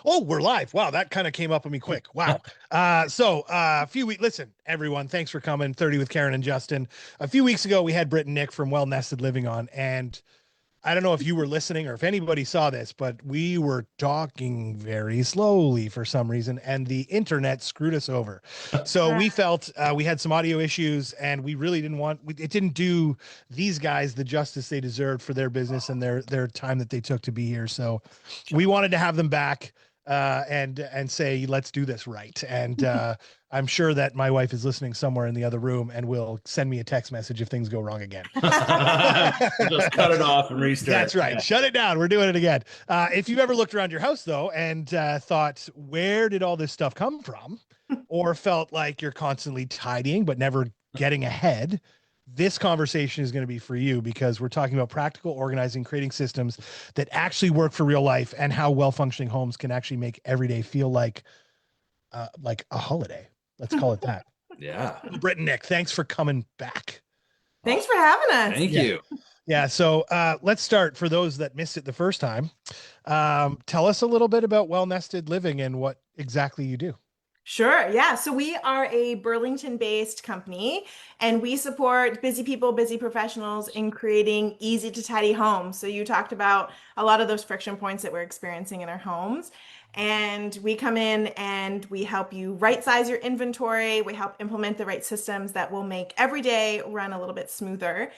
Oh, we're live. Wow, that kind of came up on me quick. Wow. A few weeks, listen, everyone, thanks for coming. 30 with Karen and Justin. A few weeks ago, we had Britt Nick from Well Nested Living on, and I don't know if you were listening or if anybody saw this, but we were talking very slowly for some reason, and the internet screwed us over. So we felt we had some audio issues, and we really didn't want it. Didn't do these guys the justice they deserved for their business and their time that they took to be here. So we wanted to have them back and say, let's do this right. And I'm sure that my wife is listening somewhere in the other room and will send me a text message if things go wrong again. Just cut it off and restart. That's right. Yeah. Shut it down. We're doing it again. If you've ever looked around your house though and thought, where did all this stuff come from? Or felt like you're constantly tidying but never getting ahead, this conversation is going to be for you, because we're talking about practical organizing, creating systems that actually work for real life, and how well-functioning homes can actually make every day feel like a holiday. Let's call it that. Yeah. Britt and Nick, thanks for coming back. Thanks for having us. Thank you. Yeah. So let's start. For those that missed it the first time, tell us a little bit about Well Nested Living and what exactly you do. Sure. Yeah. So we are a Burlington-based company, and we support busy people, busy professionals in creating easy to tidy homes. So you talked about a lot of those friction points that we're experiencing in our homes. And we come in and we help you right size your inventory. We help implement the right systems that will make every day run a little bit smoother.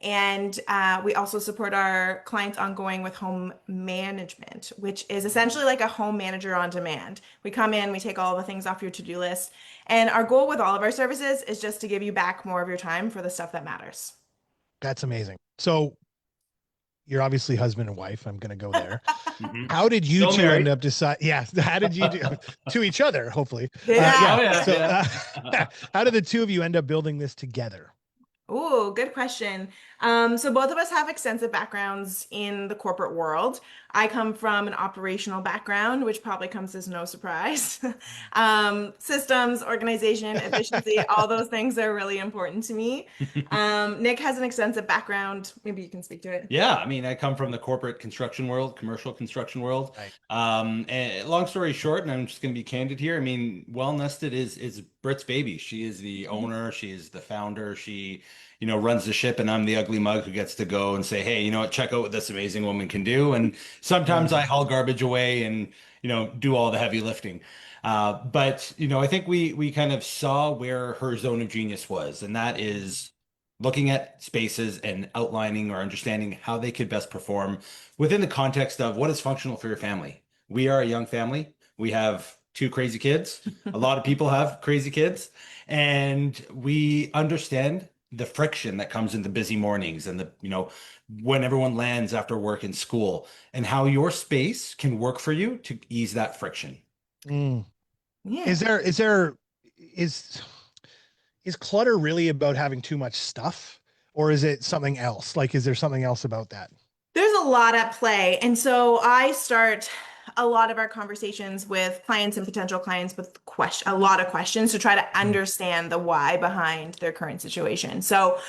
And we also support our clients ongoing with home management, which is essentially like a home manager on demand. We come in, we take all the things off your to-do list. And our goal with all of our services is just to give you back more of your time for the stuff that matters. That's amazing. So you're obviously husband and wife. I'm going to go there. Mhm. How did you Still two married. end up decide? Yeah. How did you do to each other? Hopefully. Yeah. Oh, yeah, So, yeah. how did the two of you end up building this together? Oh, good question. So both of us have extensive backgrounds in the corporate world. I come from an operational background, which probably comes as no surprise. Systems, organization, efficiency, all those things are really important to me. Nick has an extensive background. Maybe you can speak to it. Yeah, I mean, I come from the corporate construction world, commercial construction world. Right. And long story short, and I'm just going to be candid here. I mean, Well Nested is Britt's baby. She is the owner. She is the founder. She, runs the ship, and I'm the ugly mug who gets to go and say, hey, you know what? Check out what this amazing woman can do. And sometimes I haul garbage away and, do all the heavy lifting. But I think we kind of saw where her zone of genius was, and that is looking at spaces and outlining or understanding how they could best perform within the context of what is functional for your family. We are a young family. We have two crazy kids. A lot of people have crazy kids, and we understand the friction that comes in the busy mornings and when everyone lands after work and school, and how your space can work for you to ease that friction. Mm. Yeah. Is clutter really about having too much stuff, or is it something else? Like, is there something else about that? There's a lot at play. And so I start a lot of our conversations with clients and potential clients with a lot of questions to try to understand the why behind their current situation. So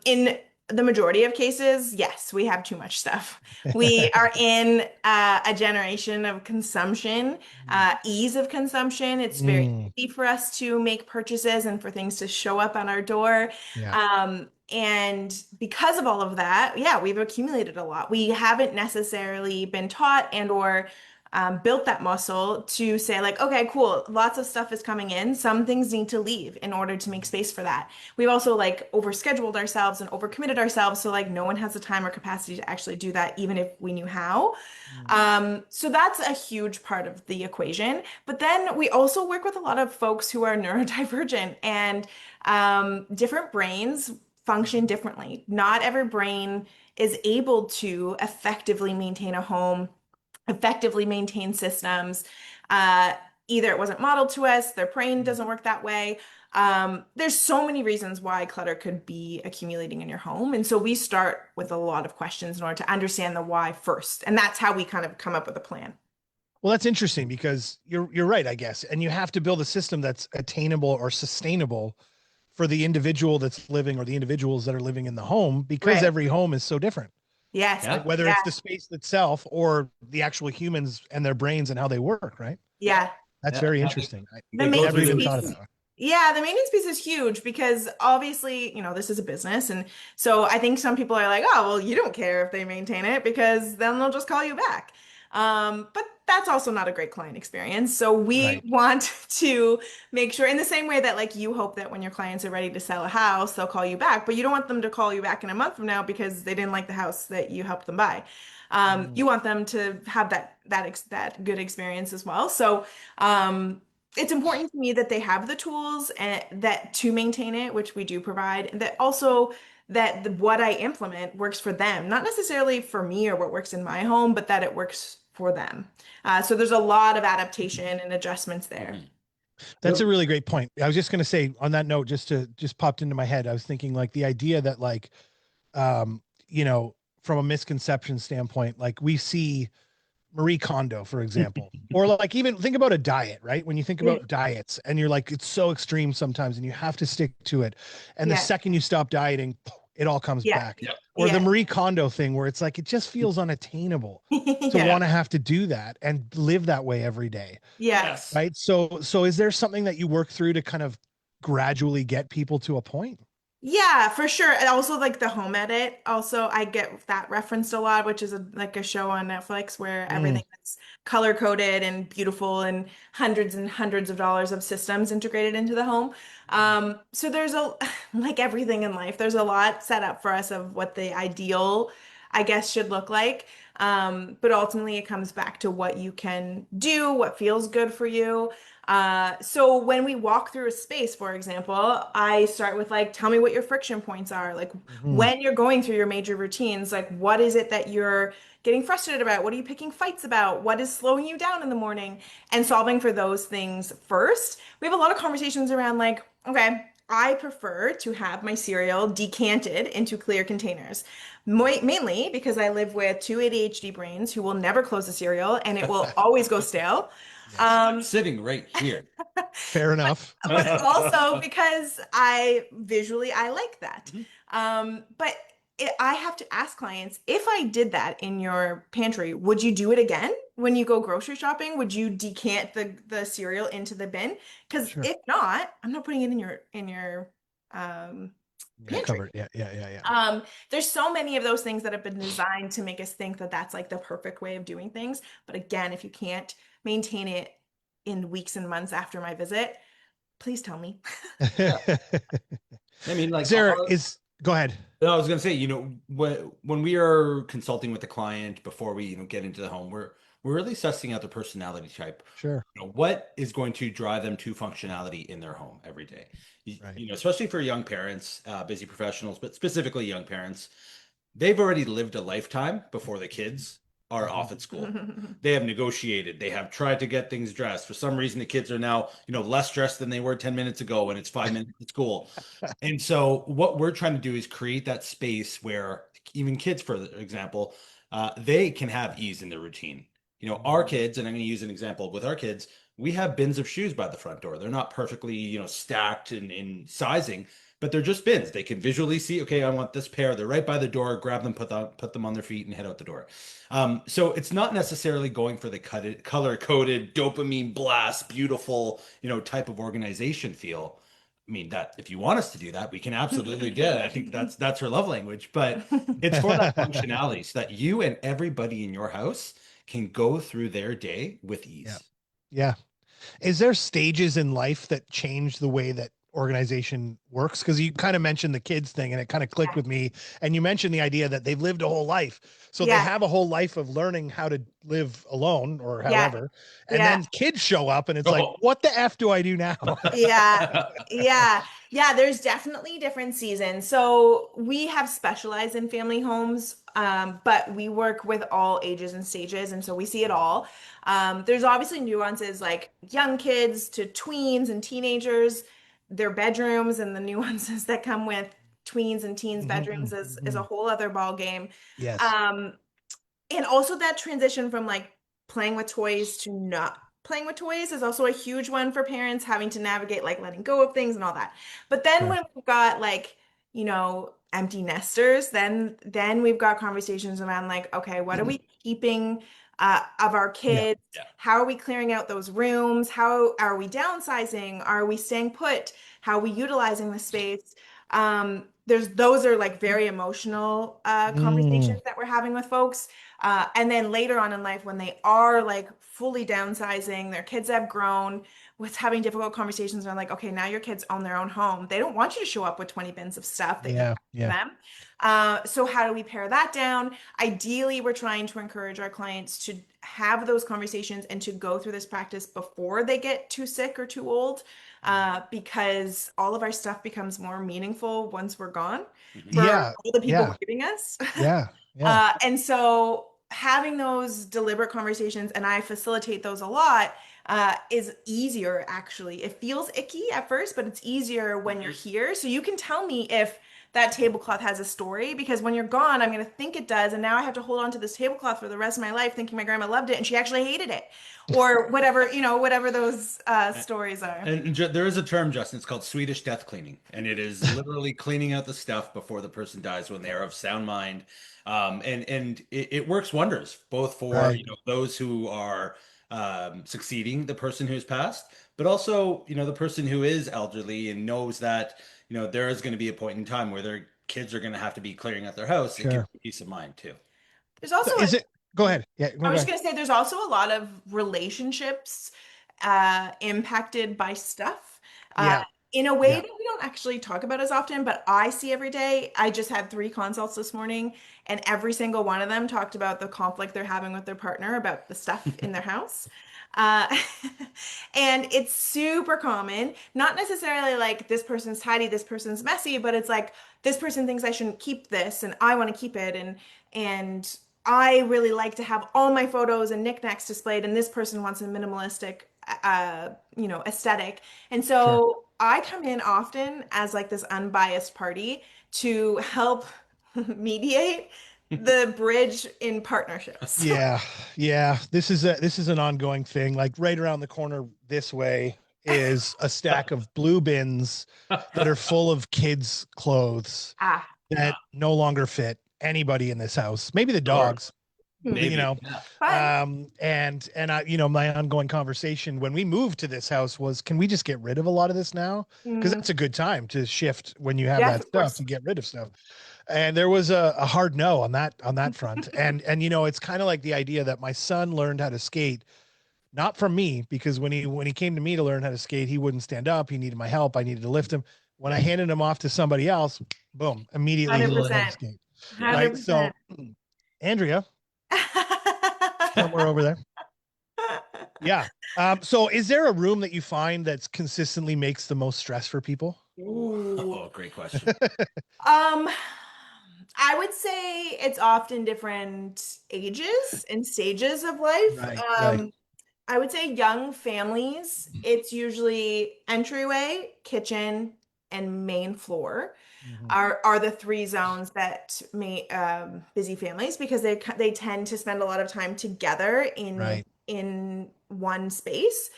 in the majority of cases, yes, we have too much stuff. We are in a generation of consumption, ease of consumption. It's very easy for us to make purchases and for things to show up on our door. Yeah. And because of all of that, yeah, we've accumulated a lot. We haven't necessarily been taught or built that muscle to say like, okay, cool, lots of stuff is coming in. Some things need to leave in order to make space for that. We've also like overscheduled ourselves and overcommitted ourselves. So like no one has the time or capacity to actually do that, even if we knew how. So that's a huge part of the equation. But then we also work with a lot of folks who are neurodivergent, and different brains function differently. Not every brain is able to effectively maintain a home, effectively maintain systems. Either it wasn't modeled to us, their brain doesn't work that way. There's so many reasons why clutter could be accumulating in your home. And so we start with a lot of questions in order to understand the why first. And that's how we kind of come up with a plan. Well, that's interesting, because you're right, I guess. And you have to build a system that's attainable or sustainable for the individual that's living, or the individuals that are living in the home, because Right. every home is so different. Yes. Yeah. Whether Yeah. it's the space itself or the actual humans and their brains and how they work, right? Yeah. That's Yeah. very Yeah. interesting. I The They go never through maintenance even the thought of piece. that. Yeah, the maintenance piece is huge because obviously, this is a business. And so I think some people are like, oh, well, you don't care if they maintain it because then they'll just call you back. But that's also not a great client experience. So we Right. want to make sure in the same way that like you hope that when your clients are ready to sell a house, they'll call you back, but you don't want them to call you back in a month from now because they didn't like the house that you helped them buy. Mm. You want them to have that good experience as well. So, it's important to me that they have the tools and that to maintain it, which we do provide, and that also that what I implement works for them, not necessarily for me or what works in my home, but that it works for them. So there's a lot of adaptation and adjustments there. Mhm. That's a really great point. I was just going to say on that note, just popped into my head. I was thinking like the idea that like, um, you know, from a misconception standpoint, like we see Marie Kondo, for example, or like even think about a diet, right? When you think Yeah. about diets and you're like, it's so extreme sometimes and you have to stick to it. And the Yeah. second you stop dieting, it all comes Yeah. back. Yep. Or the Yeah. Marie Kondo thing where it's like, it just feels unattainable to Yeah. want to have to do that and live that way every day. Yeah. Yes. Right. So is there something that you work through to kind of gradually get people to a point? Yeah, for sure. And also like the home edit. Also, I get that referenced a lot, which is like a show on Netflix where Mm, everything is color coded and beautiful and hundreds of dollars of systems integrated into the home. So there's like everything in life, there's a lot set up for us of what the ideal, I guess, should look like. But ultimately it comes back to what you can do, what feels good for you. So when we walk through a space, for example, I start with like, tell me what your friction points are. Like mhm. when you're going through your major routines, like what is it that you're getting frustrated about? What are you picking fights about? What is slowing you down in the morning? And solving for those things first. We have a lot of conversations around like, okay, I prefer to have my cereal decanted into clear containers. Mainly because I live with two ADHD brains who will never close a cereal and it will always go stale. Yes. Um, Sitting right here. Fair enough. but also because I like that. Mhm. But I have to ask clients, if I did that in your pantry, would you do it again when you go grocery shopping? Would you decant the cereal into the bin? Because Sure. if not, I'm not putting it in your um, Yeah. pantry. Covered. Yeah. Yeah. Yeah. Yeah. There's so many of those things that have been designed to make us think that that's like the perfect way of doing things. But again, if you can't maintain it in weeks and months after my visit, please tell me. Yeah. I mean, Is like, there is go ahead. no, I was going to say, when we are consulting with the client before we, get into the home, we're really sussing out the personality type. Sure. What is going to drive them to functionality in their home every day? Right. Especially for young parents, busy professionals, but specifically young parents, they've already lived a lifetime before the kids are Mhm. off at school. They have negotiated, they have tried to get things dressed. For some reason, the kids are now, less dressed than they were 10 minutes ago when it's 5 minutes at school. And so what we're trying to do is create that space where even kids, for example, they can have ease in their routine. Our kids, and I'm going to use an example with our kids, we have bins of shoes by the front door. They're not perfectly, stacked in sizing, but they're just bins. They can visually see, okay, I want this pair. They're right by the door. Grab them, put them on their feet, and head out the door. So it's not necessarily going for the color coded, dopamine blast, beautiful, type of organization feel. I mean, that if you want us to do that, we can absolutely do it. I think that's her love language, but it's for that functionality so that you and everybody in your house can go through their day with Yeah. ease. Yeah. Is there stages in life that change the way that organization works? Because you kind of mentioned the kids thing and it kind of clicked Yeah. with me. And you mentioned the idea that they've lived a whole life. So they Yeah. have a whole life of learning how to live alone or Yeah. however. And Yeah. then kids show up and it's like, Oh. what the F do I do now? Yeah. Yeah. Yeah. There's definitely different seasons. So we have specialized in family homes, but we work with all ages and stages. And so we see it all. There's obviously nuances like young kids to tweens and teenagers, their bedrooms, and the nuances that come with tweens and teens bedrooms Mhm, is a mhm. whole other ball game. Yes. Um, and also that transition from like playing with toys to not playing with toys is also a huge one for parents having to navigate like letting go of things and all that. But then Sure. when we've got like, empty nesters, then we've got conversations around like, okay, what are we keeping of our Yeah. kids? How are we clearing out those rooms? How are we downsizing? Are we staying put? How are we utilizing the space? Those are like very emotional Mm, conversations that we're having with folks. And then later on in life, when they are like fully downsizing, their kids have grown, with having difficult conversations around like, okay, now your kids own their own home. They don't want you to show up with 20 bins of stuff that you yeah. pack for Yeah. them. So how do we pare that down? Ideally, we're trying to encourage our clients to have those conversations and to go through this practice before they get too sick or too old, because all of our stuff becomes more meaningful once we're gone for Yeah. all the people Yeah. grieving us. Yeah. Yeah. And so having those deliberate conversations, and I facilitate those a lot, is easier actually. It feels icky at first, but it's easier when you're here. So you can tell me if that tablecloth has a story, because when you're gone, I'm going to think it does. And now I have to hold on to this tablecloth for the rest of my life, thinking my grandma loved it and she actually hated it, or whatever, whatever those stories are. And there is a term, Justin, it's called Swedish death cleaning. And it is literally cleaning out the stuff before the person dies when they are of sound mind. And it works wonders, both for, Right. those who are succeeding the person who's passed, but also, the person who is elderly and knows that, there is going to be a point in time where their kids are going to have to be clearing out their house. It gives Sure. them peace of mind too. There's So also is it, go ahead. Yeah. No, I go was just ahead. gonna say there's also a lot of relationships impacted by stuff Yeah. in a way Yeah. that we don't actually talk about as often, but I see every day. I just had 3 consults this morning, and every single one of them talked about the conflict they're having with their partner about the stuff in their house. Uh, and it's super common, not necessarily like this person's tidy, this person's messy, but it's like this person thinks I shouldn't keep this and I want to keep it, and I really like to have all my photos and knickknacks displayed, and this person wants a minimalistic, aesthetic. And Sure. so I come in often as like this unbiased party to help mediate the bridge in partnerships. Yeah. Yeah. This is an ongoing thing. Like right around the corner this way is a stack of blue bins that are full of kids' clothes Ah, that no longer fit anybody in this house. Maybe the Sure. dogs, you Maybe. know. Yeah. fun. And I, my ongoing conversation when we moved to this house was, can we just get rid of a lot of this now? Because Mm, that's a good time to shift when you have yes, that of stuff course. to get rid of stuff. And there was a hard no on that front. And it's kind of like the idea that my son learned how to skate, not from me, because when he came to me to learn how to skate, he wouldn't stand up. He needed my help. I needed to lift him. When I handed him off to somebody else, boom, immediately he learned how to 100%. skate. Yeah. Right. So 100%. Andrea, somewhere over there. Yeah. So is there a room that you find that's consistently makes the most stress for people? Ooh. Oh, great question. Um, I would say it's often different ages and stages of life. Right, right. I would say young families, it's usually entryway, kitchen, and main floor Mhm. are the 3 zones that may busy families, because they tend to spend a lot of time together in Right. one space.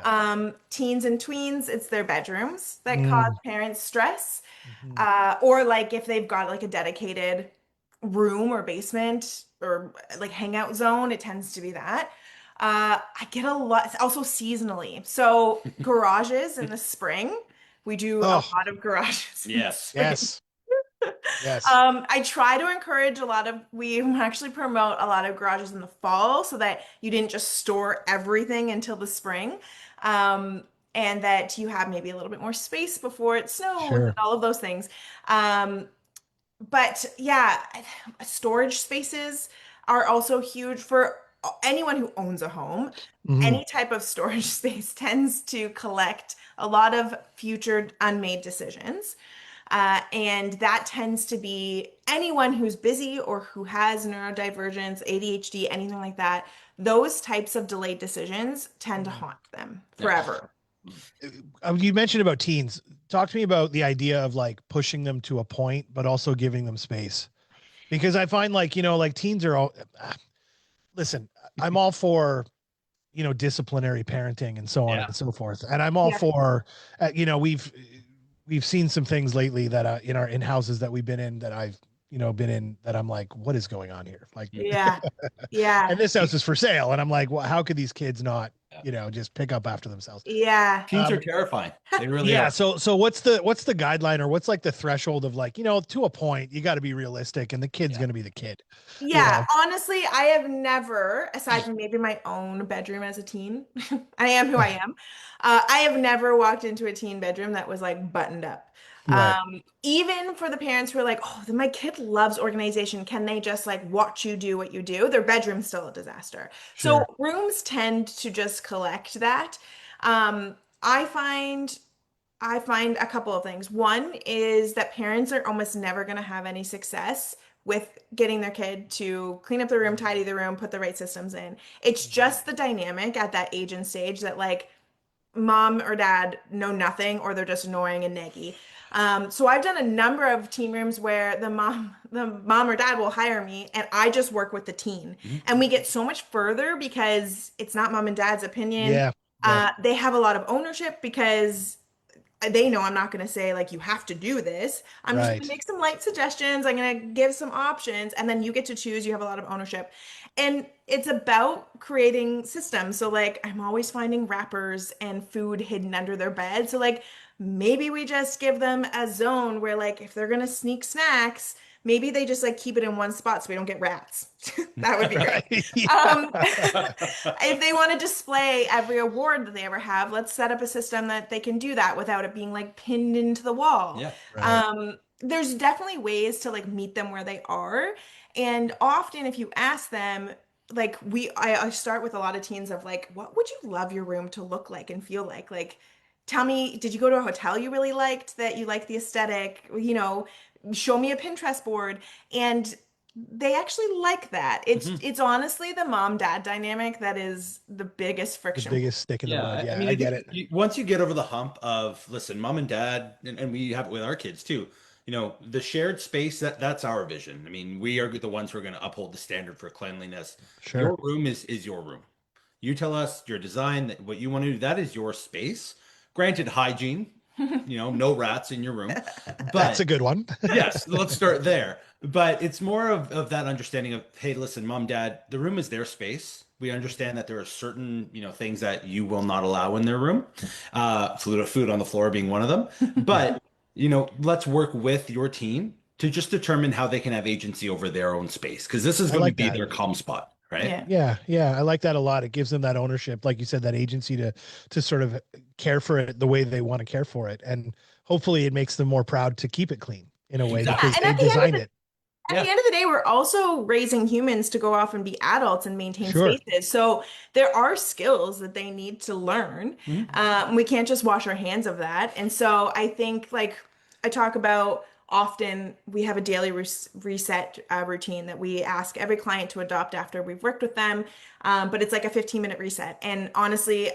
Yeah. Teens and tweens, it's their bedrooms that cause Mm, parents stress. mhm. Or like if they've got like a dedicated room or basement or like hangout zone, it tends to be that. I get a lot, also seasonally. So garages in the spring, we do a Oh, lot of garages in the Yes. spring. yes. Yes. I try to encourage we actually promote a lot of garages in the fall so that you didn't just store everything until the spring. Um, and that you have maybe a little bit more space before it snows and Sure. all of those things. Um, but yeah, storage spaces are also huge for anyone who owns a home. Mhm. Any type of storage space tends to collect a lot of future unmade decisions. And that tends to be anyone who's busy or who has neurodivergence, ADHD, anything like that. Those types of delayed decisions tend to Mm. haunt them Yeah. forever. You mentioned about teens. Talk to me about the idea of like pushing them to a point, but also giving them space. Because I find like, like teens are all, listen, I'm all for, disciplinary parenting and so on Yeah. and so forth. And I'm all Yeah. for, we've we've seen some things lately that in houses that we've been in that I've been in that I'm like, what is going on here? Like, Yeah. Yeah. and this house is for sale, and I'm like, well, how could these kids not Yeah. just pick up after themselves? Yeah. Teens are terrifying. They really Yeah. are. So what's the guideline, or what's like the threshold of like, to a point, you got to be realistic, and the kid's Yeah. going to be the kid, Yeah, honestly, I have never, aside from maybe my own bedroom as a teen, I am who I am. I have never walked into a teen bedroom that was like buttoned up. Right. Even for the parents who are like, oh, my kid loves organization. Can they just like watch you do what you do? Their bedroom's still a disaster. So Sure. rooms tend to just collect that. Um, I find I find a couple of things. One is that parents are almost never going to have any success with getting their kid to clean up the room, tidy the room, put the right systems in. It's Mhm. just the dynamic at that age and stage that like mom or dad know nothing or they're just annoying and naggy. So I've done a number of teen rooms where the mom or dad will hire me and I just work with the teen. Mhm. And we get so much further because it's not mom and dad's opinion. Yeah. Yeah. They have a lot of ownership because they know I'm not going to say like you have to do this. I'm just going to Right. make some light suggestions. I'm going to give some options and then you get to choose. You have a lot of ownership. And it's about creating systems. So like I'm always finding wrappers and food hidden under their bed. So like maybe we just give them a zone where like if they're going to sneak snacks, maybe they just like keep it in one spot so we don't get rats. That would be great. Right. Yeah. If they want to display every award that they ever have, let's set up a system that they can do that without it being like pinned into the wall. Yeah. Right. There's definitely ways to like meet them where they are. And often if you ask them, like I start with a lot of teens of like, what would you love your room to look like and feel like? Like, tell me, did you go to a hotel you really liked that you like the aesthetic? Show me a Pinterest board. And they actually like that. It's Mhm. it's honestly the mom dad dynamic that is the biggest The friction point. biggest stick in the Yeah, mud. I Yeah, mean, I I get think it. once you get over the hump of, listen, mom and dad, and we have it with our kids too, the shared space, that's our vision. I mean, we are the ones who are going to uphold the standard for cleanliness. Sure. Your room is your room. You tell us your design, what you want to do, that is your space. Granted, hygiene, no rats in your room, That's but a good one. yes, let's start there. But it's more of that understanding of, hey, listen, mom, dad, the room is their space. We understand that there are certain, things that you will not allow in their room. Food on the floor being one of them. But, let's work with your team to just determine how they can have agency over their own space. Because this is I going to like be that. their calm spot, right? Yeah. Yeah, yeah, I like that a lot. It gives them that ownership, like you said, that agency to sort of care for it the way they want to care for it, and hopefully, it makes them more proud to keep it clean in a way Yeah, Exactly. because and they've designed it. at the Yeah. end of the day, we're also raising humans to go off and be adults and maintain Sure. spaces. So there are skills that they need to learn. Mhm. We can't just wash our hands of that. And so I think, like I talk about often, we have a daily reset routine that we ask every client to adopt after we've worked with them. But it's like a 15-minute reset. And honestly,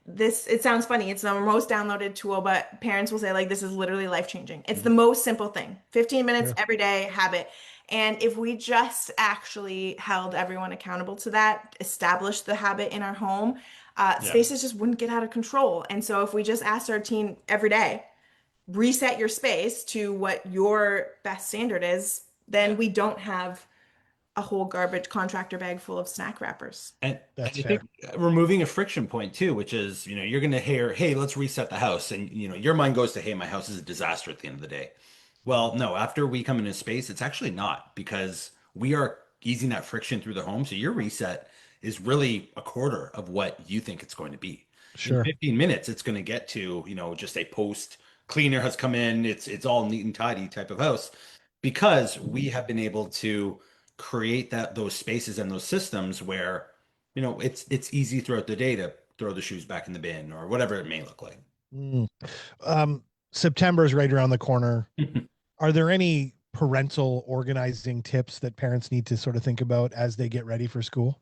it sounds funny. It's the most downloaded tool, but parents will say like this is literally life changing. It's the Mhm. most simple thing. 15 minutes Sure. every day habit. And if we just actually held everyone accountable to that, established the habit in our home, Yeah. spaces just wouldn't get out of control. And so if we just asked our teen every day, reset your space to what your best standard is, then Yeah. we don't have a whole garbage contractor bag full of snack wrappers. And That's I think fair. removing a friction point too, which is, you're going to hear, hey, let's reset the house. And, your mind goes to, hey, my house is a disaster at the end of the day. Well, no, after we come into space, it's actually not because we are easing that friction through the home. So your reset is really a quarter of what you think it's going to be. In Sure. 15 minutes, it's going to get to, just a post cleaner has come in. It's all neat and tidy type of house because we have been able to create those spaces and those systems where, it's easy throughout the day to throw the shoes back in the bin or whatever it may look like. Mm. Um, September is right around the corner. Are there any parental organizing tips that parents need to sort of think about as they get ready for school?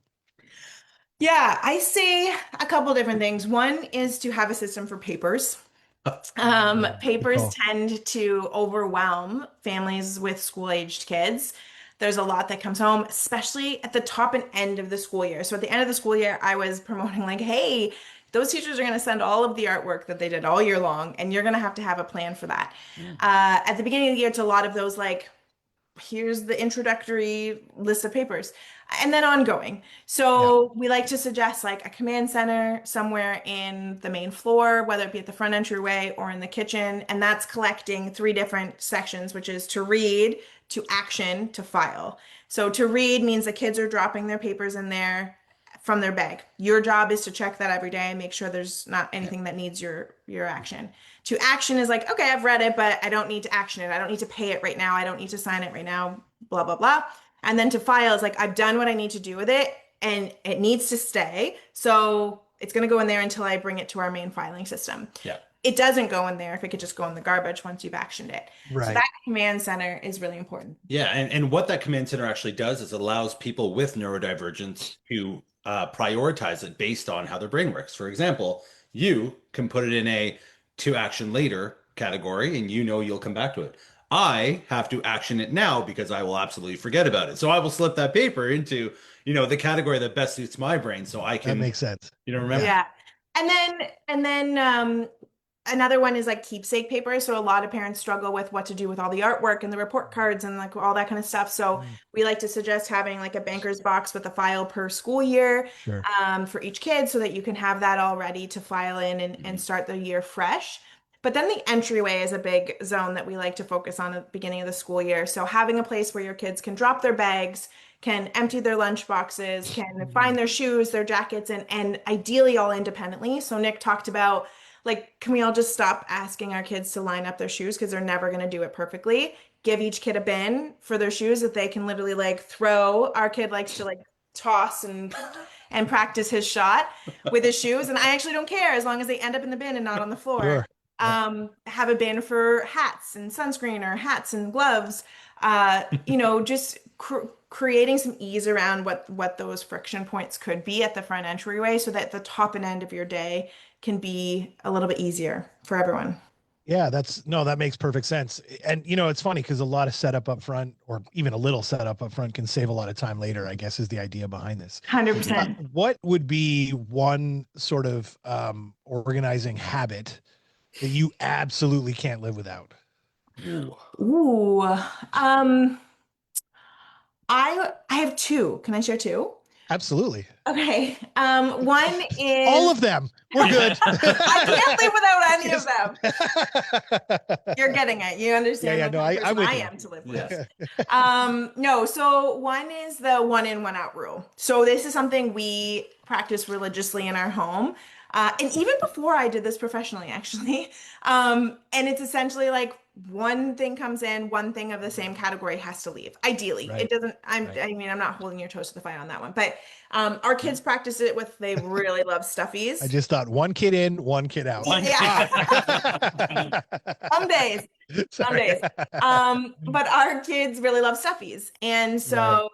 Yeah, I say a couple different things. One is to have a system for papers. Good Papers call. tend to overwhelm families with school-aged kids. There's a lot that comes home, especially at the top and end of the school year. So at the end of the school year, I was promoting like, hey, Those teachers are going to send all of the artwork that they did all year long, and you're going to have a plan for that. At the beginning of the year, it's a lot of those like, here's the introductory list of papers, and then ongoing. So we like to suggest like a command center somewhere in the main floor, whether it be at the front entryway or in the kitchen. And that's collecting three different sections, which is to read, to action, to file. So to read means the kids are dropping their papers in there from their bag. Your job is to check that every day and make sure there's not anything that needs your action. To action is like, okay, I've read it, but I don't need to action it. I don't need to pay it right now. I don't need to sign it right now, blah, blah, blah. And then to file is like, I've done what I need to do with it and it needs to stay. So it's going to go in there until I bring it to our main filing system. Yeah. It doesn't go in there if it could just go in the garbage once you've actioned it. Right. So that command center is really important. Yeah. And what that command center actually does is it allows people with neurodivergence to prioritize it based on how their brain works. For example, you can put it in a to action later category and you'll come back to it. I have to action it now because I will absolutely forget about it. So I will slip that paper into, the category that best suits my brain so I can That makes sense. Remember. Yeah. And then another one is like keepsake paper. So a lot of parents struggle with what to do with all the artwork and the report cards and like all that kind of stuff. So we like to suggest having like a banker's box with a file per school year for each kid so that you can have that all ready to file in and start the year fresh. But then the entryway is a big zone that we like to focus on at the beginning of the school year. So having a place where your kids can drop their bags, can empty their lunch boxes, can find their shoes, their jackets, and ideally all independently. So Nick talked about, like, can we all just stop asking our kids to line up their shoes because they're never going to do it perfectly? Give each kid a bin for their shoes that they can literally like throw. Our kid likes to like toss and practice his shot with his shoes. And I actually don't care as long as they end up in the bin and not on the floor. Sure. Have a bin for hats and sunscreen or hats and gloves. Just creating some ease around what those friction points could be at the front entryway so that the top and end of your day can be a little bit easier for everyone. Yeah, that makes perfect sense. And it's funny because a lot of setup up front or even a little setup up front can save a lot of time later, I guess is the idea behind this. 100%. What would be one sort of organizing habit that you absolutely can't live without? Ooh. I have two. Can I share two? Absolutely. Okay. One is all of them. We're good. I can't live without any of them. You're getting it. You understand? Yeah. No, I'm with I you. am to live with. No. So one is the 1 in, 1 out rule. So this is something we practice religiously in our home. And even before I did this professionally, actually. And it's essentially like one thing comes in, one thing of the same category has to leave. Ideally, Right. It doesn't, I'm not holding your toes to the fire on that one, but our kids practice it with, they really love stuffies. I just thought one kid in, one kid out. Yeah. Some days. But our kids really love stuffies. And so,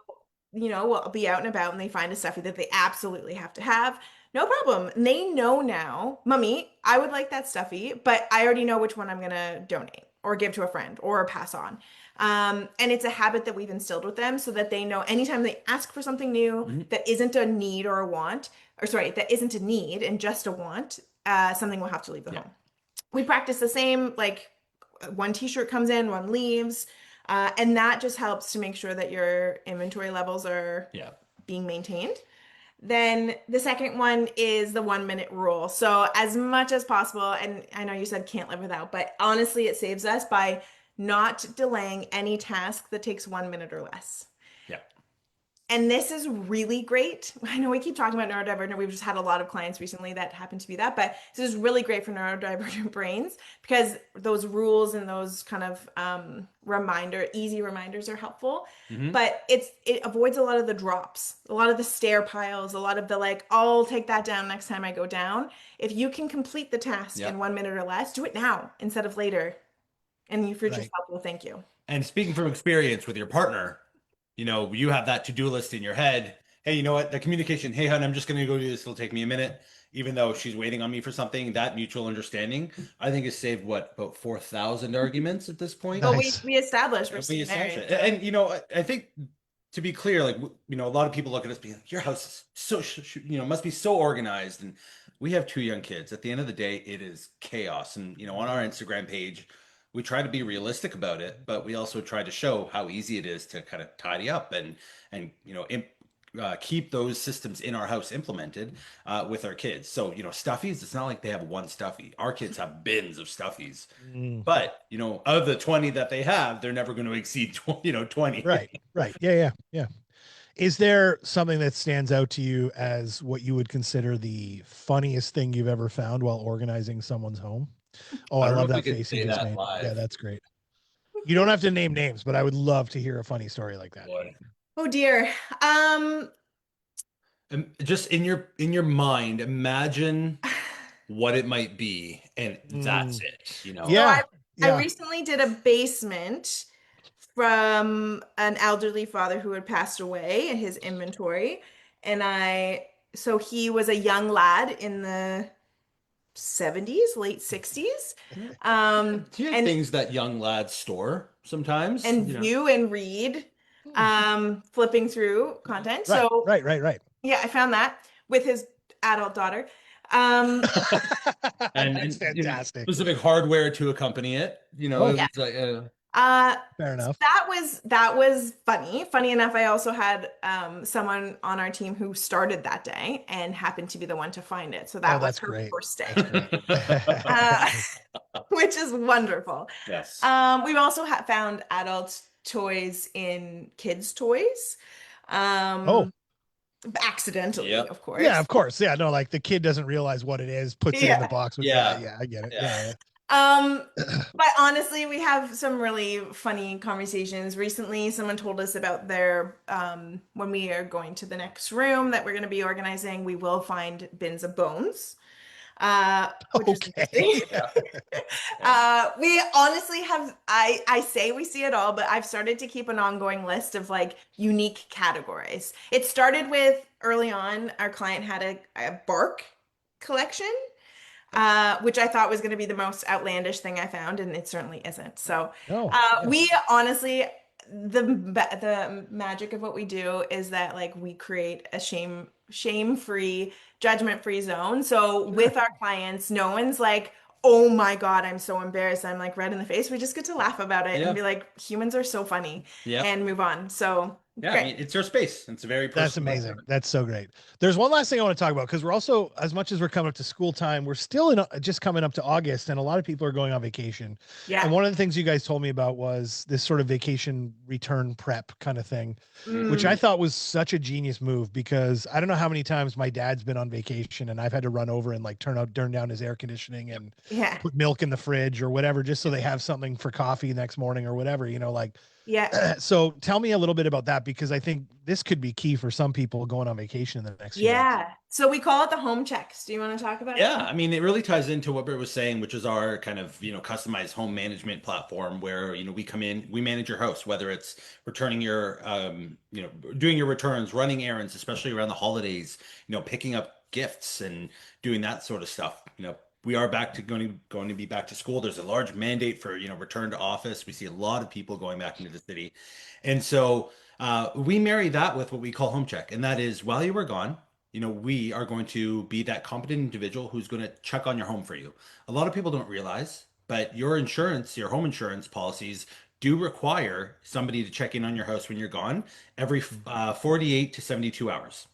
we'll be out and about and they find a stuffy that they absolutely have to have. No problem. And they know now, Mommy, I would like that stuffy, but I already know which one I'm going to donate or give to a friend or pass on. And it's a habit that we've instilled with them so that they know anytime they ask for something new that isn't a need or a want, that isn't a need and just a want, something will have to leave the home. We practice the same, like one t-shirt comes in, one leaves. And that just helps to make sure that your inventory levels are being maintained. Then the second one is the 1 minute rule. So as much as possible, and I know you said can't live without, but honestly, it saves us by not delaying any task that takes 1 minute or less. Yeah. And this is really great. I know we keep talking about neurodivergent. We've just had a lot of clients recently that happen to be that, but this is really great for neurodivergent brains because those rules and those kind of easy reminders are helpful. But it avoids a lot of the drops, a lot of the stair piles, a lot of the like, I'll take that down next time I go down. If you can complete the task in 1 minute or less, do it now instead of later. And your future self will thank you. And speaking from experience with your partner, you have that to-do list in your head. Hey, you know what? The communication, hey, hon, I'm just going to go do this. It'll take me a minute. Even though she's waiting on me for something, that mutual understanding, I think has saved about 4,000 arguments at this point. Well, we established we're We established married. it. And, I think to be clear, like, a lot of people look at us being like, your house is so, must be so organized. And we have two young kids. At the end of the day, it is chaos. And, on our Instagram page, we try to be realistic about it, but we also try to show how easy it is to kind of tidy up and keep those systems in our house implemented with our kids. So, stuffies, it's not like they have one stuffy. Our kids have bins of stuffies. Mm. But, of the 20 that they have, they're never going to exceed 20. Right. Yeah. Is there something that stands out to you as what you would consider the funniest thing you've ever found while organizing someone's home? Oh, I I don't know love if we that could face you say just that made. Yeah, live. that's great. You don't have to name names, but I would love to hear a funny story like that. Boy. Oh dear. Just in your mind, imagine what it might be, and that's it. So Yeah. I Yeah. recently did a basement from an elderly father who had passed away in his inventory. So he was a young lad in the 70s, late 60s. Do you have And things that young lads store sometimes? view and read, flipping through content. Right. So Right. yeah, I found that with his adult daughter. Um, And, That's fantastic. specific hardware to accompany it. Oh, yeah. It's like, fair enough. That was funny. Funny enough, I also had someone on our team who started that day and happened to be the one to find it. So that was that's her great. first day, That's uh, which is wonderful. yes. We've also found adult toys in kids' toys. Oh, Accidentally, Yep. of course. yeah, of course. Yeah, no, like the kid doesn't realize what it is, puts it in the Yeah. box. Yeah. I get it. Yeah. But honestly, we have some really funny conversations. Recently, someone told us about their when we are going to the next room that we're going to be organizing, we will find bins of bones. Which is Okay. interesting. We honestly have, I say we see it all, but I've started to keep an ongoing list of like unique categories. It started with early on, our client had a bark collection, which I thought was going to be the most outlandish thing I found, and it certainly isn't. So, Oh, yeah. we honestly, the magic of what we do is that like we create a shame-free, judgment-free zone. So with our clients, no one's like, oh my God, I'm so embarrassed. I'm like red in the face. We just get to laugh about it Yeah. and be like, humans are so funny and move on. So Yeah, great. I mean, it's your space. It's a very personal. That's amazing. That's so great. There's one last thing I want to talk about because we're also, as much as we're coming up to school time, we're still just coming up to August, and a lot of people are going on vacation. Yeah. And one of the things you guys told me about was this sort of vacation return prep kind of thing, which I thought was such a genius move because I don't know how many times my dad's been on vacation and I've had to run over and like turn down his air conditioning and Yeah. put milk in the fridge or whatever, just so they have something for coffee the next morning or whatever, like. Yeah. So tell me a little bit about that because I think this could be key for some people going on vacation in the next few months. Yeah. So we call it the home checks. Do you want to talk about it? Yeah, I mean, it really ties into what Britt was saying, which is our kind of, customized home management platform where, we come in, we manage your house, whether it's returning your, doing your returns, running errands, especially around the holidays, picking up gifts and doing that sort of stuff. We are going to be back to school. There's a large mandate for, return to office. We see a lot of people going back into the city. And so we marry that with what we call home check. And that is while you were gone, we are going to be that competent individual who's going to check on your home for you. A lot of people don't realize, but your home insurance policies do require somebody to check in on your house when you're gone every 48 to 72 hours.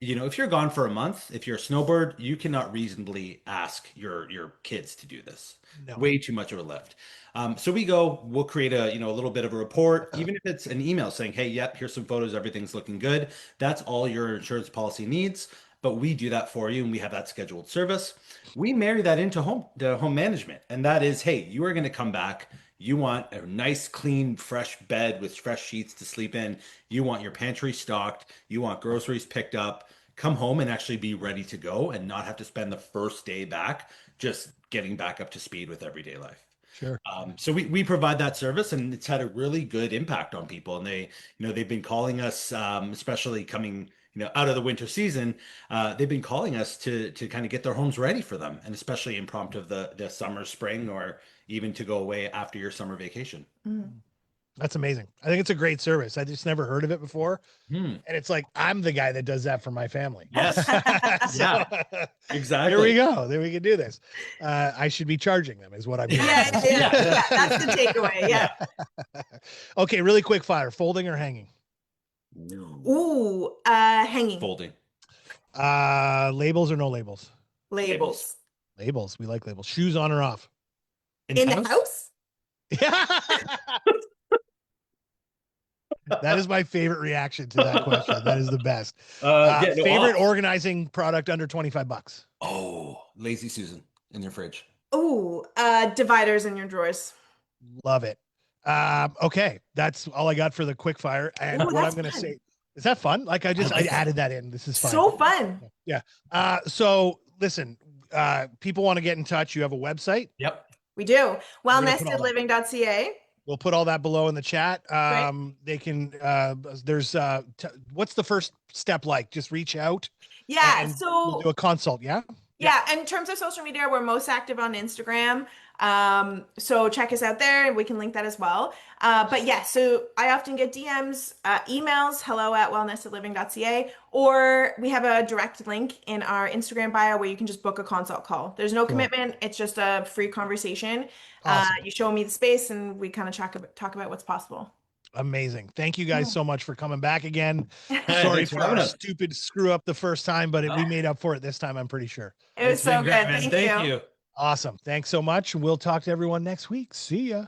If you're gone for a month, if you're a snowbird, you cannot reasonably ask your kids to do this. No. Way too much of a lift. So we'll create a little bit of a report, even if it's an email saying, hey, yep, here's some photos, everything's looking good. That's all your insurance policy needs. But we do that for you and we have that scheduled service. We marry that into home management. And that is, hey, you are going to come back. You want a nice, clean, fresh bed with fresh sheets to sleep in. You want your pantry stocked. You want groceries picked up. Come home and actually be ready to go and not have to spend the first day back just getting back up to speed with everyday life. Sure. So we provide that service and it's had a really good impact on people. And they've been calling us, especially coming, out of the winter season. They've been calling us to kind of get their homes ready for them. And especially in prompt of the summer, spring, or even to go away after your summer vacation. That's amazing. I think it's a great service. I just never heard of it before. Hmm. And it's like, I'm the guy that does that for my family. Yes. So, Exactly. Here we go. There we can do this. I should be charging them is what I'm doing. Yeah, that's the takeaway. Yeah. Okay, really quick fire. Folding or hanging? Ooh, hanging. Folding. Labels or no labels? Labels. Labels. We like labels. Shoes on or off? In the house? Yeah. That is my favorite reaction to that question. That is the best. Favorite organizing product under $25? Oh, Lazy Susan in your fridge. Ooh, dividers in your drawers. Love it. Okay, that's all I got for the quick fire. And Ooh, what I'm going to say, is that fun? Like I added that in. This is fun. So fun. Yeah. So listen, people want to get in touch. You have a website? Yep. We do. Wellnestedliving.ca. We'll put all that below in the chat. They can, what's the first step like? Just reach out. Yeah. And So we'll do a consult. Yeah. Yeah, in terms of social media, we're most active on Instagram. So check us out there. We can link that as well. But yeah, so I often get DMs, emails, hello@wellnestedliving.ca, or we have a direct link in our Instagram bio where you can just book a consult call. There's no commitment. It's just a free conversation. Awesome. You show me the space and we kind of talk about what's possible. Amazing. Thank you guys so much for coming back again. Sorry for our stupid screw up the first time, but we made up for it this time, I'm pretty sure. It was so good. Thank you. Awesome. Thanks so much. We'll talk to everyone next week. See ya.